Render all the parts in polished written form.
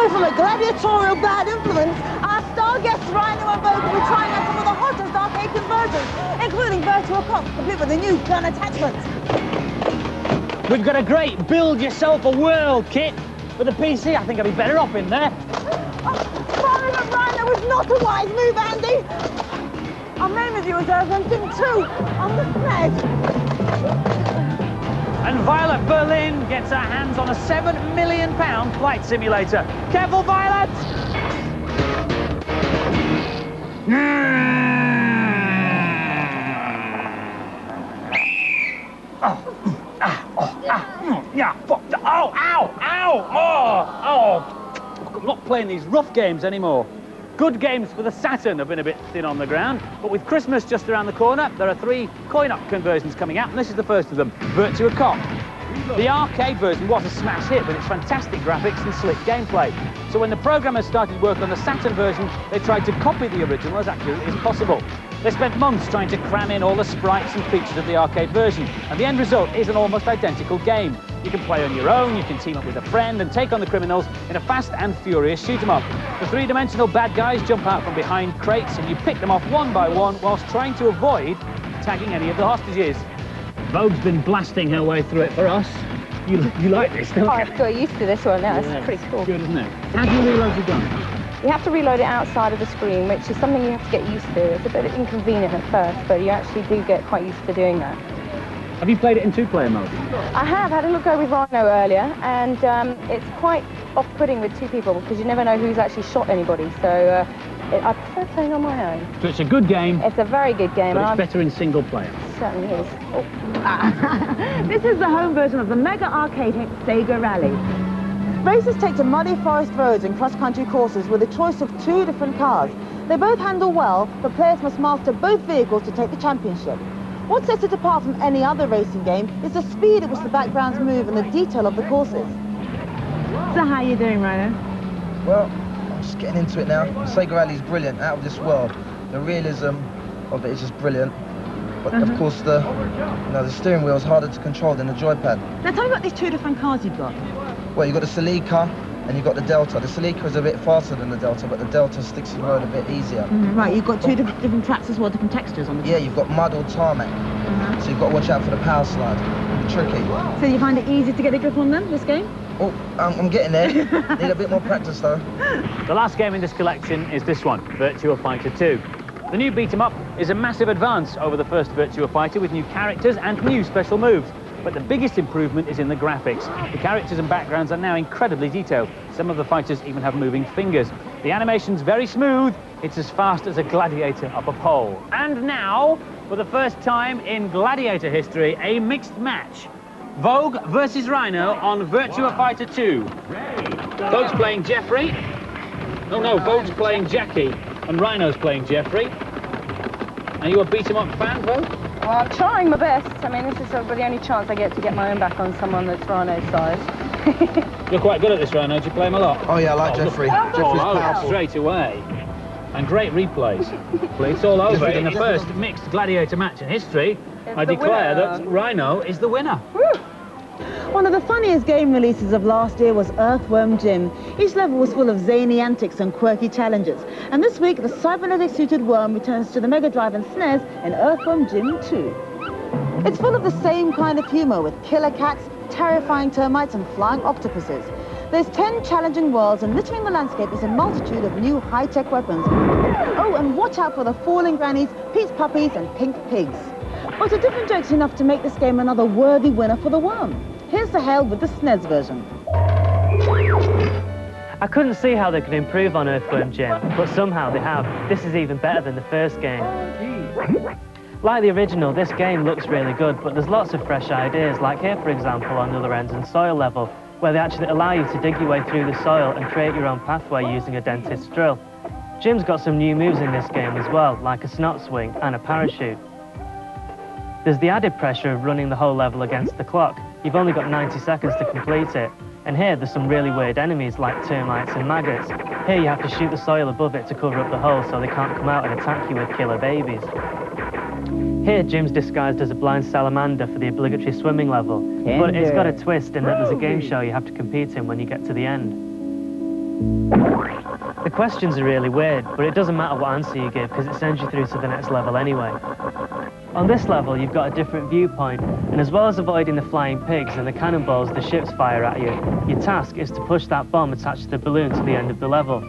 So from a gladiatorial bad influence, our star guests Rhino and Vogue will be trying out some of the hottest arcade conversions, including Virtual Cop, complete with a new gun attachment. We've got a great build yourself a world kit. For the PC, I think I'd be better off in there. Firing at Rhino was not a wise move, Andy. Our main review is Earthworm Jim 2 on the SNES. And Violet Berlin gets her hands on a £7 million flight simulator. Careful, Violet! I'm not playing these rough games anymore. Good games for the Saturn have been a bit thin on the ground, but with Christmas just around the corner, there are 3 coin-op conversions coming out, and this is the first of them, Virtua Cop. The arcade version was a smash hit with its fantastic graphics and slick gameplay. So when the programmers started work on the Saturn version, they tried to copy the original as accurately as possible. They spent months trying to cram in all the sprites and features of the arcade version, and the end result is an almost identical game. You can play on your own, you can team up with a friend and take on the criminals in a fast and furious shoot-'em-up. The 3-dimensional bad guys jump out from behind crates and you pick them off one by one whilst trying to avoid tagging any of the hostages. Vogue's been blasting her way through it for us. You like this, don't you? I've got used to this one now, Yeah, it's pretty cool. Good, isn't it? How do you reload your gun? You have to reload it outside of the screen, which is something you have to get used to. It's a bit inconvenient at first, but you actually do get quite used to doing that. Have you played it in 2-player mode? I have had a look over with Rhino earlier, and it's quite off-putting with 2 people because you never know who's actually shot anybody, so I prefer playing on my own. So it's a good game. It's a very good game. But it's better in single player. It certainly is. Oh. This is the home version of the mega arcade hit Sega Rally. Racers take to muddy forest roads and cross-country courses with a choice of 2 different cars. They both handle well, but players must master both vehicles to take the championship. What sets it apart from any other racing game is the speed at which the backgrounds move and the detail of the courses. So how are you doing, Rhino? Well, I'm just getting into it now. Sega Rally is brilliant, out of this world. The realism of it is just brilliant. But of course, the steering wheel is harder to control than the joypad. Now tell me about these 2 different cars you've got. Well, you've got the Celica and you've got the Delta. The Celica is a bit faster than the Delta, but the Delta sticks to the road a bit easier. Right, you've got 2 different tracks as well, different textures on the Yeah, you've got mud or tarmac. So you've got to watch out for the power slide. It's tricky. So you find it easy to get a grip on them, this game? Oh, I'm getting there. Need a bit more practice though. The last game in this collection is this one, Virtua Fighter 2. The new beat-em-up is a massive advance over the first Virtua Fighter with new characters and new special moves. But the biggest improvement is in the graphics. The characters and backgrounds are now incredibly detailed. Some of the fighters even have moving fingers. The animation's very smooth. It's as fast as a gladiator up a pole. And now, for the first time in gladiator history, a mixed match. Vogue versus Rhino on Virtua Fighter 2. Vogue's playing Jeffrey. Oh no, Vogue's playing Jackie and Rhino's playing Jeffrey. Are you a beat-em-up fan, Vogue? Well, I'm trying my best. I mean, this is the only chance I get to get my own back on someone that's Rhino's size. You're quite good at this, Rhino. Do you play him a lot? Oh yeah, I like Jeffrey. Jeffrey's powerful. Straight away. And great replays. It's all over. In the first mixed gladiator match in history, I declare that Rhino is the winner. Woo! One of the funniest game releases of last year was Earthworm Jim. Each level was full of zany antics and quirky challenges. And this week, the cybernetic-suited worm returns to the Mega Drive and SNES in Earthworm Jim 2. It's full of the same kind of humour with killer cats, terrifying termites and flying octopuses. There's 10 challenging worlds, and littering the landscape is a multitude of new high-tech weapons. Oh, and watch out for the falling grannies, Pete's puppies and pink pigs. But a different joke's enough to make this game another worthy winner for the worm. Here's the hell with the SNES version. I couldn't see how they could improve on Earthworm Jim, but somehow they have. This is even better than the first game. Like the original, this game looks really good, but there's lots of fresh ideas, like here, for example, on Nuller Ends and Soil level, where they actually allow you to dig your way through the soil and create your own pathway using a dentist's drill. Jim's got some new moves in this game as well, like a snot swing and a parachute. There's the added pressure of running the whole level against the clock. You've only got 90 seconds to complete it. And here there's some really weird enemies like termites and maggots. Here you have to shoot the soil above it to cover up the hole so they can't come out and attack you with killer babies. Here Jim's disguised as a blind salamander for the obligatory swimming level. But it's got a twist in that there's a game show you have to compete in when you get to the end. The questions are really weird, but it doesn't matter what answer you give because it sends you through to the next level anyway. On this level, you've got a different viewpoint, and as well as avoiding the flying pigs and the cannonballs the ships fire at you, your task is to push that bomb attached to the balloon to the end of the level.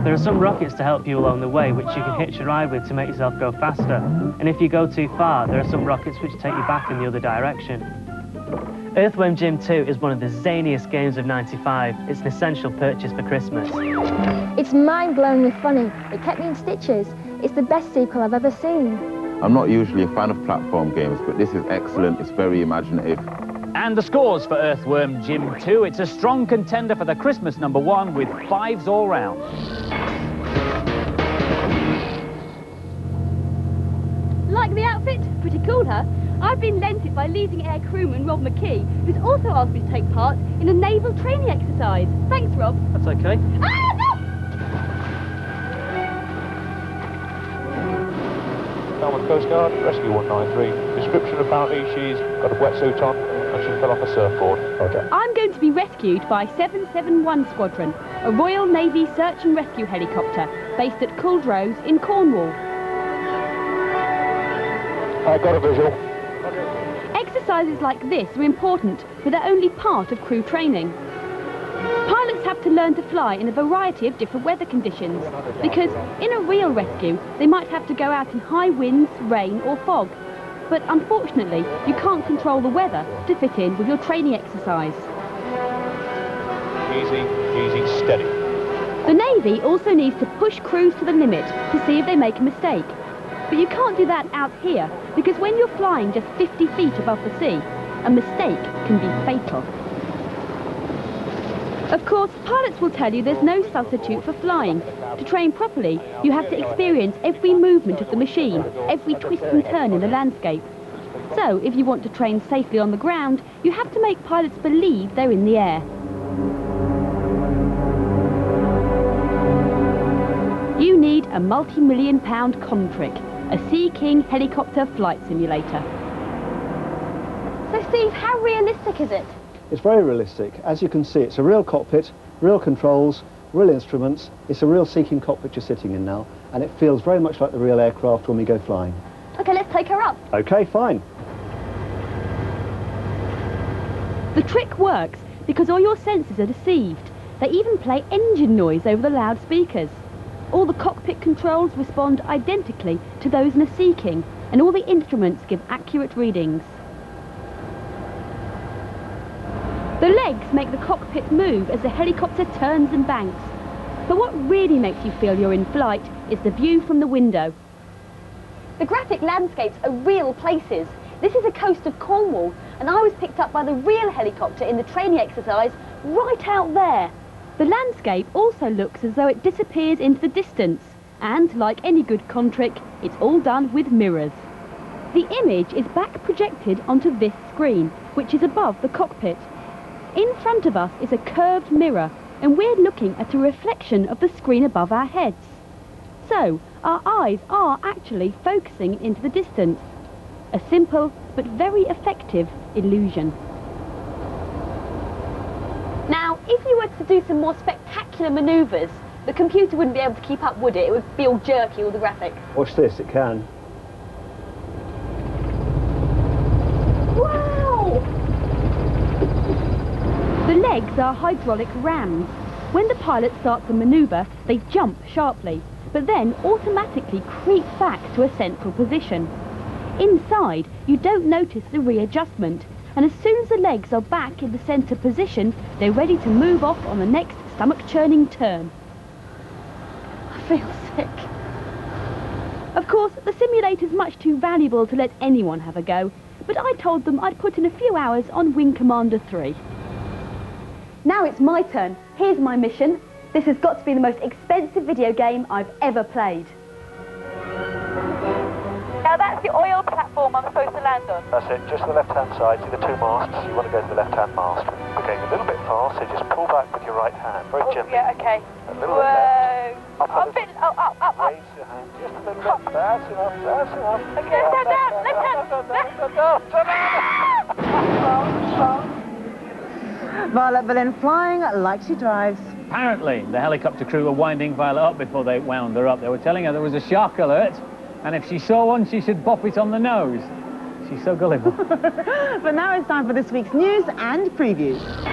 There are some rockets to help you along the way, which you can hitch a ride with to make yourself go faster, and if you go too far, there are some rockets which take you back in the other direction. Earthworm Jim 2 is one of the zaniest games of '95. It's an essential purchase for Christmas. It's mind-blowingly funny. It kept me in stitches. It's the best sequel I've ever seen. I'm not usually a fan of platform games, but this is excellent. It's very imaginative. And the scores for Earthworm Jim 2. It's a strong contender for the Christmas #1 with 5s all round. Like the outfit? Pretty cool, huh? I've been lent it by Leading Air crewman Rob McKee, who's also asked me to take part in a naval training exercise. Thanks, Rob. That's okay. Ah, no! Falmouth Coast Guard, Rescue 193. Description, apparently she's got a wetsuit on and she fell off a surfboard. Roger. I'm going to be rescued by 771 Squadron, a Royal Navy search and rescue helicopter based at Culdrose in Cornwall. I got a visual. Exercises like this are important, but they're only part of crew training. Pilots have to learn to fly in a variety of different weather conditions, because in a real rescue, they might have to go out in high winds, rain or fog. But unfortunately, you can't control the weather to fit in with your training exercise. Easy, easy, steady. The Navy also needs to push crews to the limit to see if they make a mistake. But you can't do that out here, because when you're flying just 50 feet above the sea, a mistake can be fatal. Of course, pilots will tell you there's no substitute for flying. To train properly, you have to experience every movement of the machine, every twist and turn in the landscape. So, if you want to train safely on the ground, you have to make pilots believe they're in the air. You need a multi-million-pound Comtrick, a Sea King helicopter flight simulator. So, Steve, how realistic is it? It's very realistic. As you can see, it's a real cockpit, real controls, real instruments. It's a real Sea King cockpit you're sitting in now, and it feels very much like the real aircraft when we go flying. OK, let's take her up. OK, fine. The trick works because all your senses are deceived. They even play engine noise over the loudspeakers. All the cockpit controls respond identically to those in a Sea King, and all the instruments give accurate readings. The legs make the cockpit move as the helicopter turns and banks. But what really makes you feel you're in flight is the view from the window. The graphic landscapes are real places. This is the coast of Cornwall, and I was picked up by the real helicopter in the training exercise right out there. The landscape also looks as though it disappears into the distance, and like any good Comtrick, it's all done with mirrors. The image is back projected onto this screen, which is above the cockpit. In front of us is a curved mirror, and we're looking at a reflection of the screen above our heads. So, our eyes are actually focusing into the distance. A simple but very effective illusion. Now, if you were to do some more spectacular manoeuvres, the computer wouldn't be able to keep up, would it? It would be all jerky, all the graphics. Watch this, it can. Wow! The legs are hydraulic rams. When the pilot starts a manoeuvre, they jump sharply, but then automatically creep back to a central position. Inside, you don't notice the readjustment, and as soon as the legs are back in the centre position, they're ready to move off on the next stomach-churning turn. I feel sick. Of course, the simulator's much too valuable to let anyone have a go, but I told them I'd put in a few hours on Wing Commander 3. Now it's my turn. Here's my mission. This has got to be the most expensive video game I've ever played. Now that's the oil platform I'm supposed to land on. That's it, just the left-hand side, see the two masts, you want to go to the left-hand mast. We're going a little bit fast, so just pull back with your right hand, very gently. Yeah, okay. A little bit left. Up, Up. raise your hand, just a little bit. That's enough, that's enough. Okay, left hand. Violet Berlin flying like she drives. Apparently, the helicopter crew were winding Violet up before they wound her up. They were telling her there was a shark alert, and if she saw one, she should bop it on the nose. She's so gullible. But now it's time for this week's news and previews.